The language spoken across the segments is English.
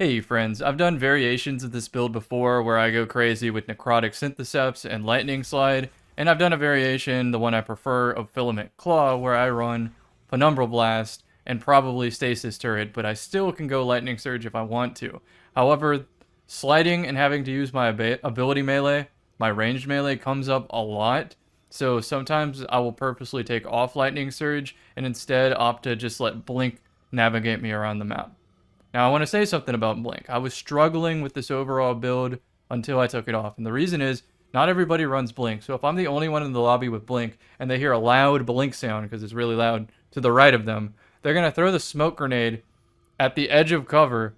Hey friends, I've done variations of this build before where I go crazy with Necrotic Syntheseps and Lightning Slide, and I've done a variation, the one I prefer, of Filament Claw where I run Penumbral Blast and probably Stasis Turret, but I still can go Lightning Surge if I want to. However, sliding and having to use my ability melee, my ranged melee, comes up a lot, so sometimes I will purposely take off Lightning Surge and instead opt to just let Blink navigate me around the map. Now, I want to say something about Blink. I was struggling with this overall build until I took it off. And the reason is, not everybody runs Blink. So if I'm the only one in the lobby with Blink, and they hear a loud Blink sound, because it's really loud, to the right of them, they're going to throw the smoke grenade at the edge of cover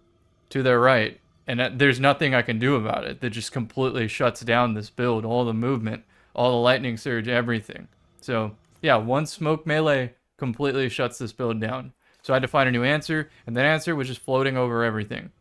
to their right. And there's nothing I can do about it. That just completely shuts down this build, all the movement, all the lightning surge, everything. So, yeah, one smoke melee completely shuts this build down. So I had to find a new answer, and that answer was just floating over everything.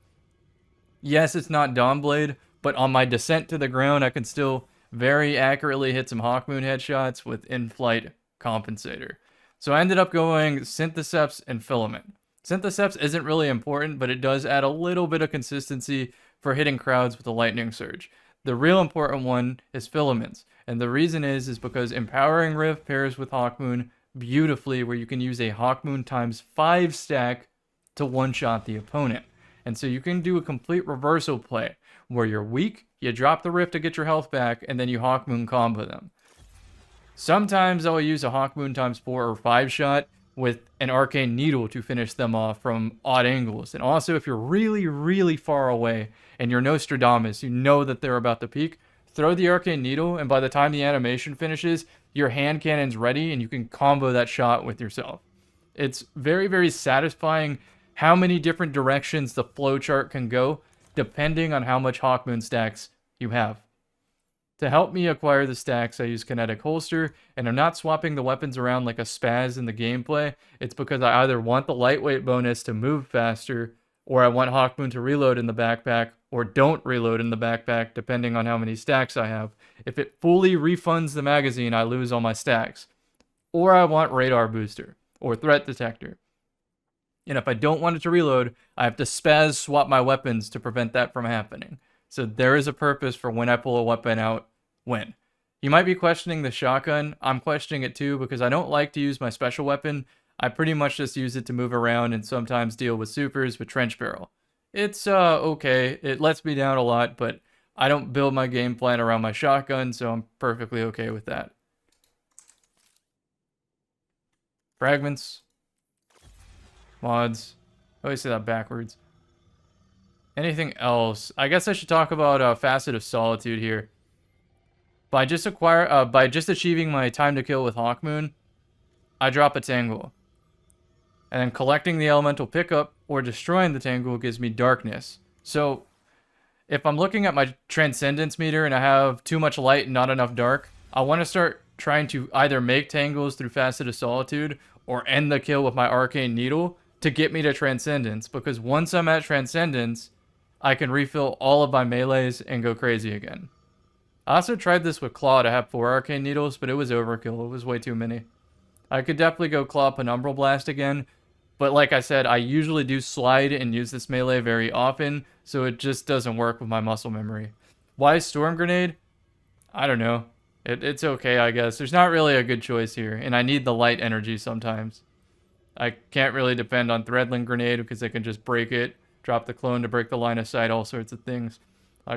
Yes, it's not Dawnblade, but on my descent to the ground, I can still very accurately hit some Hawkmoon headshots with in-flight compensator. So I ended up going Syntheseps and Filament. Syntheseps isn't really important, but it does add a little bit of consistency for hitting crowds with a lightning surge. The real important one is Filaments, and the reason is because Empowering Rift pairs with Hawkmoon beautifully, where you can use a Hawkmoon times 5 stack to one-shot the opponent. And so you can do a complete reversal play where you're weak, you drop the Rift to get your health back, and then you Hawkmoon combo them. Sometimes I'll use a Hawkmoon times 4 or 5 shot with an Arcane Needle to finish them off from odd angles. And also, if you're really, really far away and you're Nostradamus, you know that they're about to peak, throw the Arcane Needle, and by the time the animation finishes, your hand cannon's ready and you can combo that shot with yourself. It's very, very satisfying how many different directions the flowchart can go depending on how much Hawkmoon stacks you have. To help me acquire the stacks, I use Kinetic Holster, and I'm not swapping the weapons around like a spaz in the gameplay. It's because I either want the lightweight bonus to move faster, or I want Hawkmoon to reload in the backpack, or don't reload in the backpack, depending on how many stacks I have. If it fully refunds the magazine, I lose all my stacks. Or I want Radar Booster, or Threat Detector. And if I don't want it to reload, I have to spaz swap my weapons to prevent that from happening. So there is a purpose for when I pull a weapon out, when. You might be questioning the shotgun. I'm questioning it too because I don't like to use my special weapon. I pretty much just use it to move around and sometimes deal with supers with Trench Barrel. It's okay. It lets me down a lot, but I don't build my game plan around my shotgun, so I'm perfectly okay with that. Fragments. Mods. I always say that backwards. Anything else? I guess I should talk about Facet of Solitude here. By just achieving my time to kill with Hawkmoon, I drop a Tangle. And then collecting the elemental pickup or destroying the Tangle gives me darkness. So if I'm looking at my Transcendence meter and I have too much light and not enough dark, I want to start trying to either make Tangles through Facet of Solitude or end the kill with my Arcane Needle to get me to Transcendence, because once I'm at Transcendence, I can refill all of my melees and go crazy again. I also tried this with Claw to have 4 Arcane Needles, but it was overkill. It was way too many. I could definitely go Claw Penumbral Blast again, but like I said, I usually do slide and use this melee very often, so it just doesn't work with my muscle memory. Why Storm Grenade? I don't know. It's okay, I guess. There's not really a good choice here, and I need the light energy sometimes. I can't really depend on Threadling Grenade because they can just break it, drop the clone to break the line of sight, all sorts of things.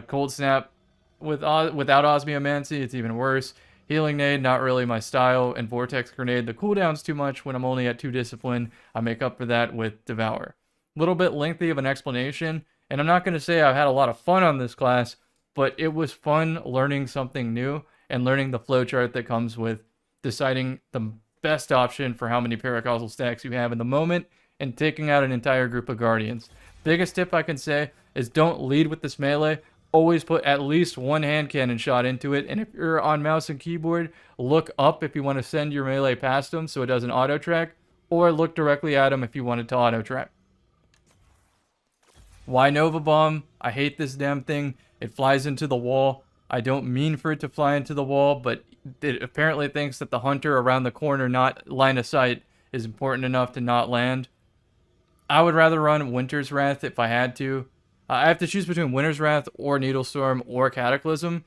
Cold Snap without Osmiomancy, it's even worse. Healing Nade, not really my style. And Vortex Grenade, the cooldown's too much when I'm only at 2 Discipline. I make up for that with Devour. A little bit lengthy of an explanation, and I'm not going to say I've had a lot of fun on this class, but it was fun learning something new and learning the flowchart that comes with deciding the best option for how many paracausal stacks you have in the moment and taking out an entire group of Guardians. Biggest tip I can say is don't lead with this melee. Always put at least one hand cannon shot into it, and if you're on mouse and keyboard, look up if you want to send your melee past them so it doesn't auto track, or look directly at them if you want it to auto track. Why Nova Bomb? I hate this damn thing. It flies into the wall. I don't mean for it to fly into the wall, but it apparently thinks that the hunter around the corner, not line of sight, is important enough to not land. I would rather run Winter's Wrath if I had to. I have to choose between Winter's Wrath or Needlestorm or Cataclysm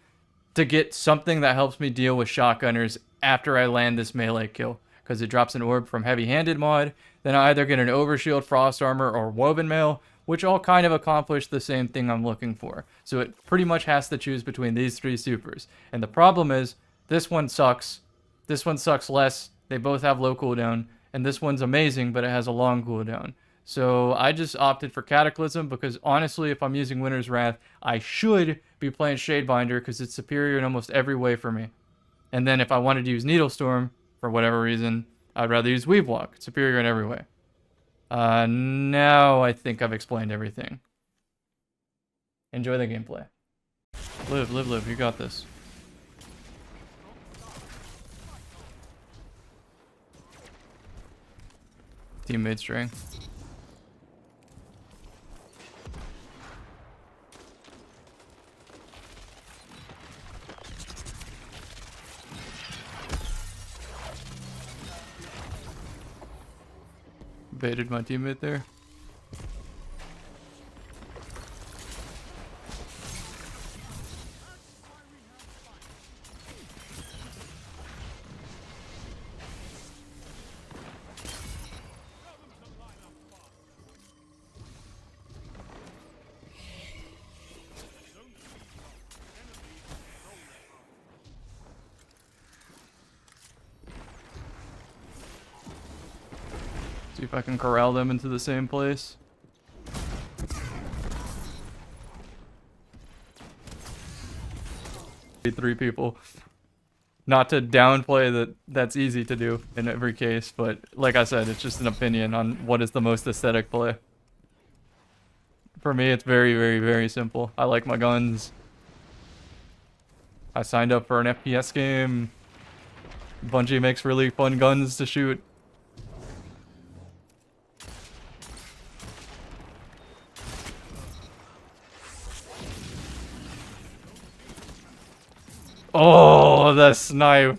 to get something that helps me deal with shotgunners after I land this melee kill. Because it drops an orb from Heavy-Handed mod, then I either get an Overshield, Frost Armor, or Woven Mail, which all kind of accomplish the same thing I'm looking for. So it pretty much has to choose between these three supers. And the problem is, this one sucks. This one sucks less. They both have low cooldown. And this one's amazing, but it has a long cooldown. So I just opted for Cataclysm because honestly, if I'm using Winter's Wrath, I should be playing Shadebinder because it's superior in almost every way for me. And then if I wanted to use Needlestorm, for whatever reason, I'd rather use Weavewalk. It's superior in every way. Now I think I've explained everything. Enjoy the gameplay. Live, live, live. You got this. Teammate string. Baited my teammate there. See if I can corral them into the same place. Three people. Not to downplay that that's easy to do in every case, but like I said, it's just an opinion on what is the most aesthetic play. For me, it's very, very, very simple. I like my guns. I signed up for an FPS game. Bungie makes really fun guns to shoot. Oh, the snipe.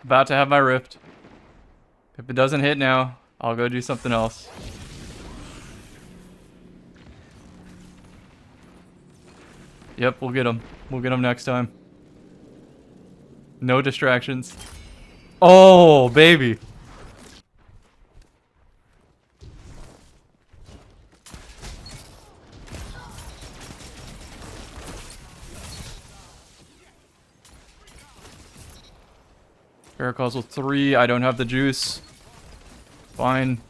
About to have my rift. If it doesn't hit now, I'll go do something else. Yep, we'll get him. We'll get him next time. No distractions. Oh, baby. Paracasual 3, I don't have the juice. Fine.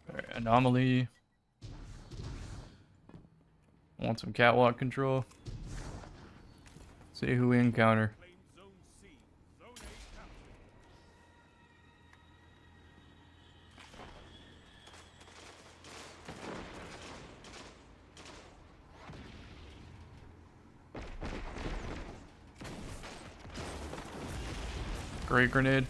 Alright, anomaly. Want some catwalk control. See who we encounter. Great grenade.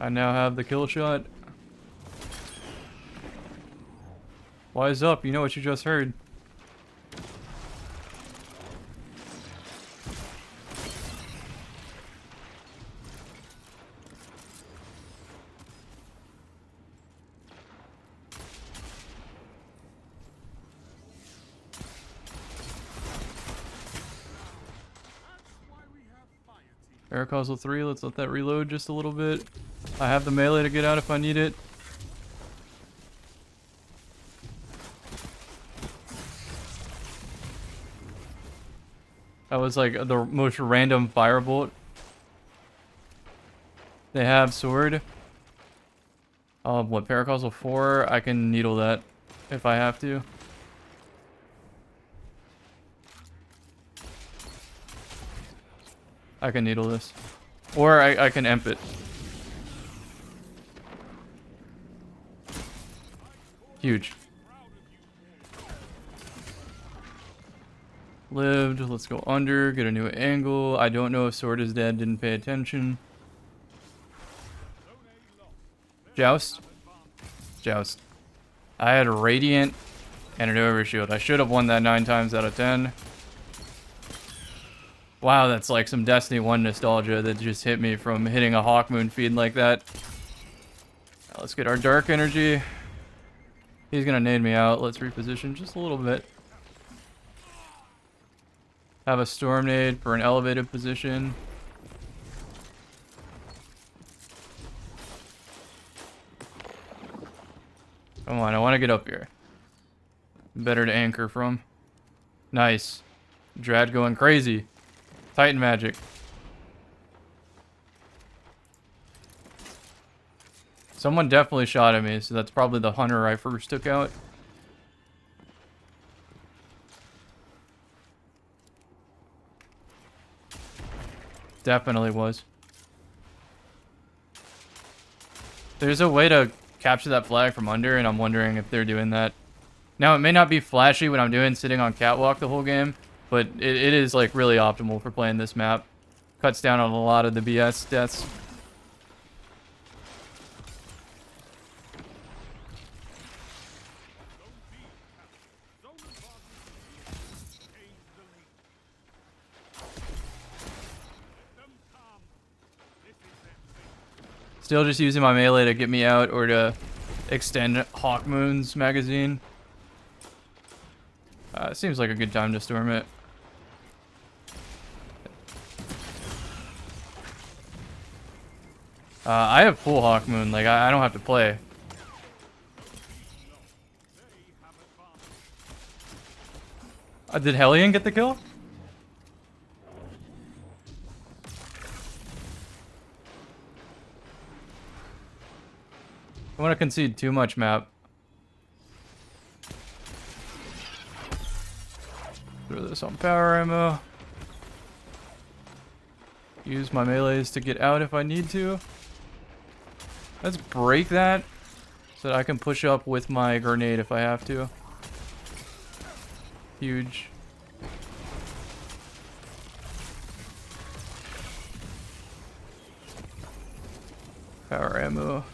I now have the kill shot. Wise up, you know what you just heard. Paracasual 3, let's let that reload just a little bit. I have the melee to get out if I need it. That was like the most random firebolt. They have sword. What, Paracasual 4? I can needle that if I have to. I can needle this. Or I can emp it. Huge. Lived. Let's go under. Get a new angle. I don't know if sword is dead. Didn't pay attention. Joust. Joust. I had a radiant and an overshield. I should have won that 9 times out of 10. Wow, that's like some Destiny 1 nostalgia that just hit me from hitting a Hawkmoon feed like that. Now let's get our dark energy. He's gonna nade me out. Let's reposition just a little bit. Have a storm nade for an elevated position. Come on, I want to get up here. Better to anchor from. Nice. Drad going crazy. Titan magic. Someone definitely shot at me, so that's probably the hunter I first took out. Definitely was. There's a way to capture that flag from under, and I'm wondering if they're doing that. Now, it may not be flashy when I'm doing sitting on catwalk the whole game, but it is like really optimal for playing this map. Cuts down on a lot of the BS deaths. Still just using my melee to get me out or to extend Hawkmoon's magazine. Seems like a good time to storm it. I have full Hawkmoon, like I don't have to play. Did Hellion get the kill? I want to concede too much map. Throw this on power ammo. Use my melees to get out if I need to. Let's break that so that I can push up with my grenade if I have to. Huge. Power ammo.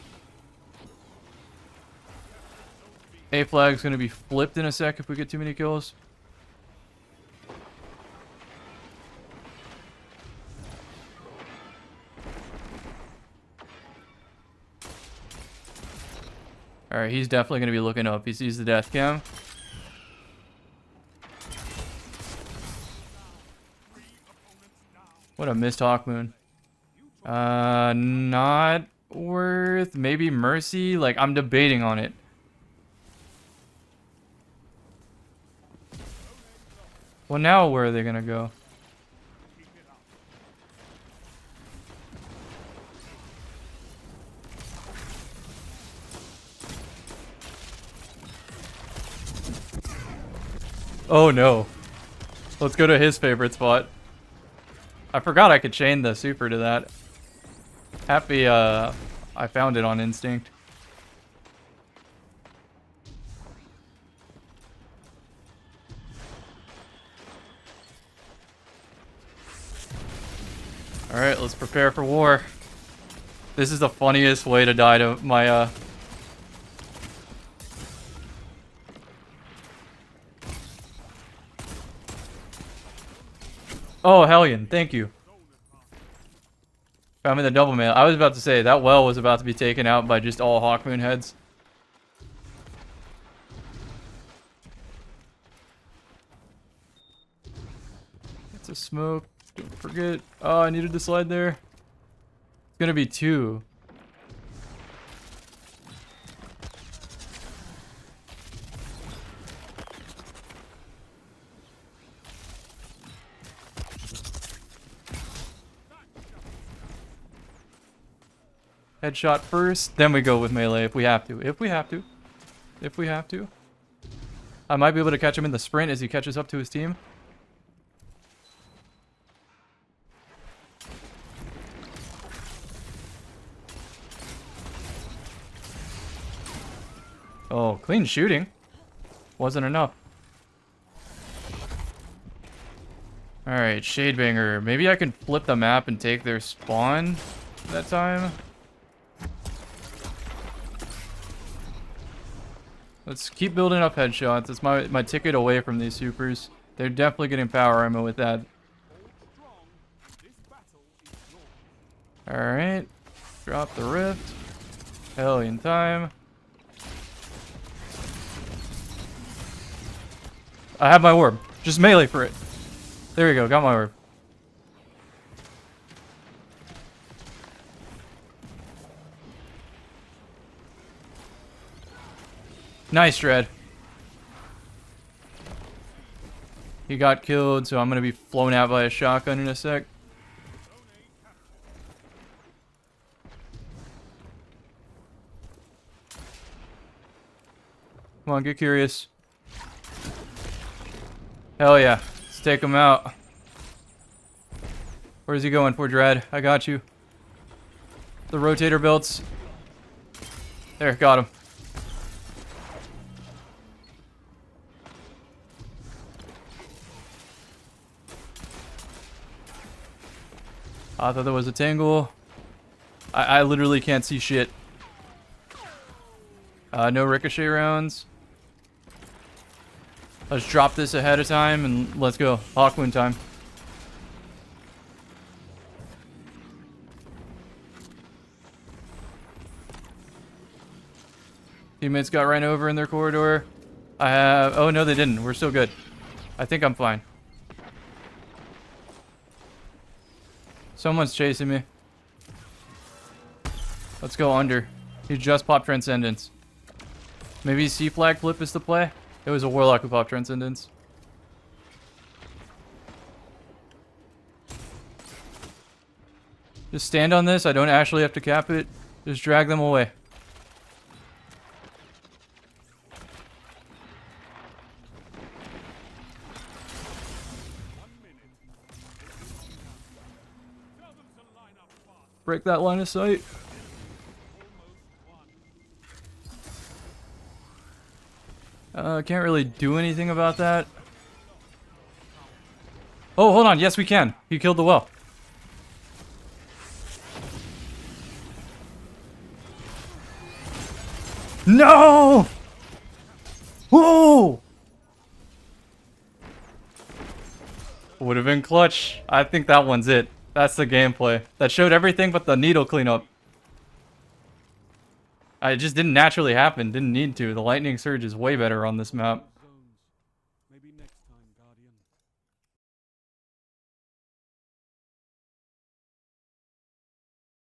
A flag's gonna be flipped in a sec if we get too many kills. Alright, he's definitely gonna be looking up. He sees the death cam. What a missed Hawkmoon. Not worth. Maybe Mercy. Like, I'm debating on it. Well, now where are they gonna go? Oh no. Let's go to his favorite spot. I forgot I could chain the super to that. Happy I found it on instinct. Alright, let's prepare for war. This is the funniest way to die to my Oh, Hellion, thank you. Found me the double mail. I was about to say, that well was about to be taken out by just all Hawkmoon heads. It's a smoke. Don't forget. Oh, I needed to slide there. It's gonna be 2. Headshot first, then we go with melee if we have to. If we have to. If we have to. I might be able to catch him in the sprint as he catches up to his team. Oh, clean shooting. Wasn't enough. Alright, Shadebanger. Maybe I can flip the map and take their spawn that time. Let's keep building up headshots. It's my ticket away from these supers. They're definitely getting power ammo with that. Alright. Drop the rift. Hellion time. I have my orb. Just melee for it. There we go. Got my orb. Nice, Dread. He got killed, so I'm going to be flown out by a shotgun in a sec. Come on, get curious. Hell yeah. Let's take him out. Where's he going for, Dread? I got you. The rotator belts. There, got him. I thought there was a tangle. I literally can't see shit. No ricochet rounds. Let's drop this ahead of time and let's go. Hawkmoon time. Teammates got ran over in their corridor. I have... Oh, no, they didn't. We're still good. I think I'm fine. Someone's chasing me. Let's go under. He just popped Transcendence. Maybe C-Flag flip is the play? It was a Warlock who popped Transcendence. Just stand on this. I don't actually have to cap it. Just drag them away. Break that line of sight. Can't really do anything about that. Oh, hold on. Yes, we can. He killed the well. No! Whoa! Would have been clutch. I think that one's it. That's the gameplay. That showed everything but the needle cleanup. It just didn't naturally happen. Didn't need to. The lightning surge is way better on this map.